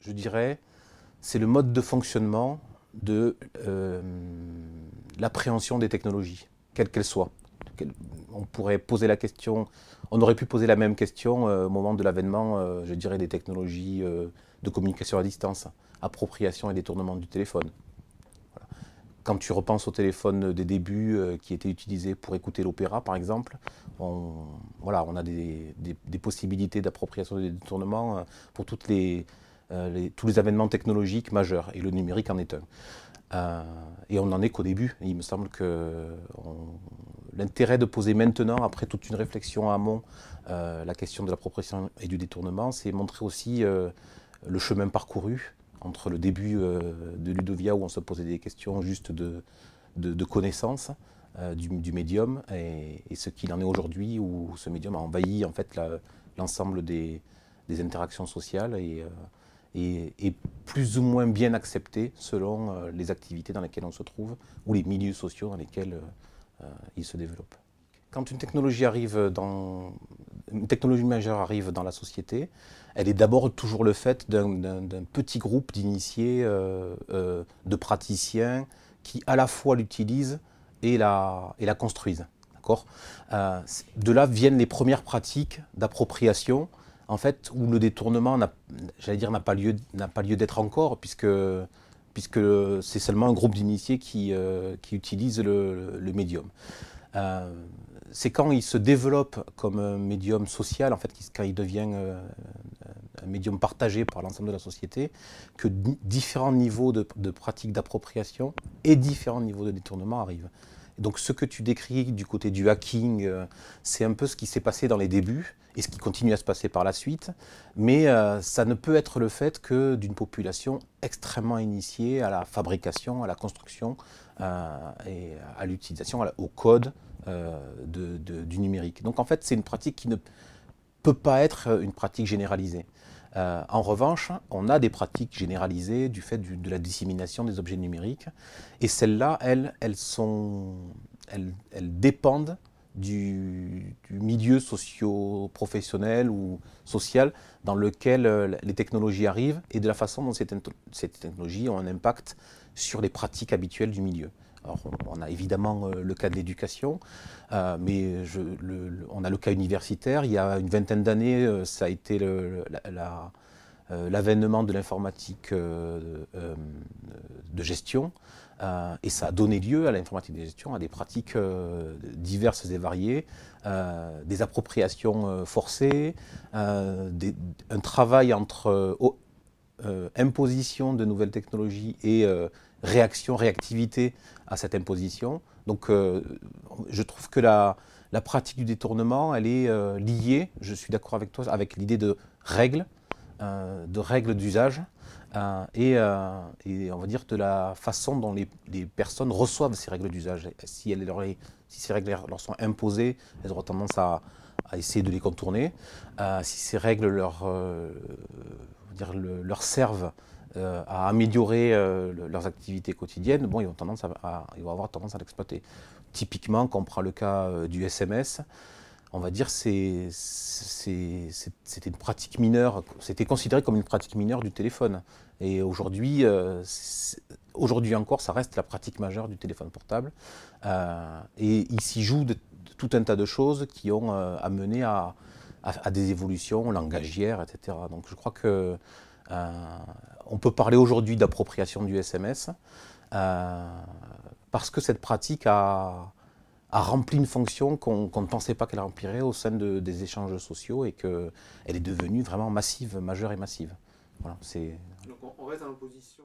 je dirais, c'est le mode de fonctionnement de l'appréhension des technologies, quelles qu'elles soient. On pourrait poser la question, on aurait pu poser la même question au moment de l'avènement, je dirais, des technologies de communication à distance, appropriation et détournement du téléphone. Voilà. Quand tu repenses au téléphone des débuts qui étaient utilisés pour écouter l'opéra, par exemple, voilà, on a des possibilités d'appropriation et de détournement pour tous les avènements technologiques majeurs, et le numérique en est un. Et on n'en est qu'au début. Il me semble que l'intérêt de poser maintenant, après toute une réflexion en amont, la question de l'appropriation et du détournement, c'est montrer aussi le chemin parcouru entre le début de Ludovia, où on se posait des questions juste de connaissance du médium, et ce qu'il en est aujourd'hui, où ce médium a envahi en fait l'ensemble des interactions sociales et plus ou moins bien accepté selon les activités dans lesquelles on se trouve ou les milieux sociaux dans lesquels il se développe. Quand une technologie majeure arrive dans la société, elle est d'abord toujours le fait d'un petit groupe d'initiés, de praticiens qui à la fois l'utilisent et la construisent. De là viennent les premières pratiques d'appropriation, en fait, où le détournement n'a pas lieu d'être encore, puisque c'est seulement un groupe d'initiés qui utilise le médium. C'est quand il se développe comme un médium social, en fait, quand il devient un médium partagé par l'ensemble de la société, que différents niveaux de pratiques d'appropriation et différents niveaux de détournement arrivent. Donc ce que tu décris du côté du hacking, c'est un peu ce qui s'est passé dans les débuts et ce qui continue à se passer par la suite, mais ça ne peut être le fait que d'une population extrêmement initiée à la fabrication, à la construction et à l'utilisation, au code du numérique. Donc en fait, c'est une pratique qui ne peut pas être une pratique généralisée. En revanche, on a des pratiques généralisées du fait de la dissémination des objets numériques, et celles-là, elles dépendent du milieu socio-professionnel ou social dans lequel les technologies arrivent et de la façon dont ces technologies ont un impact sur les pratiques habituelles du milieu. Alors, on a évidemment le cas de l'éducation, mais on a le cas universitaire. Il y a une vingtaine d'années, ça a été l'avènement de l'informatique de gestion, et ça a donné lieu à l'informatique de gestion, à des pratiques diverses et variées, des appropriations forcées, un travail entre imposition de nouvelles technologies et réactivité à cette imposition. Donc je trouve que la pratique du détournement, elle est liée, je suis d'accord avec toi, avec l'idée de règles d'usage et on va dire de la façon dont les personnes reçoivent ces règles d'usage. Si ces règles leur sont imposées, elles auront tendance à essayer de les contourner. Si ces règles leur servent à améliorer leurs activités quotidiennes, bon, ils vont avoir tendance à l'exploiter. Typiquement, quand on prend le cas du SMS, on va dire c'était une pratique mineure, c'était considéré comme une pratique mineure du téléphone. Et aujourd'hui encore, ça reste la pratique majeure du téléphone portable. Et il s'y joue de tout un tas de choses qui ont amené à des évolutions langagières, etc. Donc je crois que on peut parler aujourd'hui d'appropriation du SMS parce que cette pratique a rempli une fonction qu'on ne pensait pas qu'elle remplirait au sein des échanges sociaux, et qu'elle est devenue vraiment massive, majeure et massive. Voilà, Donc on reste dans l'opposition.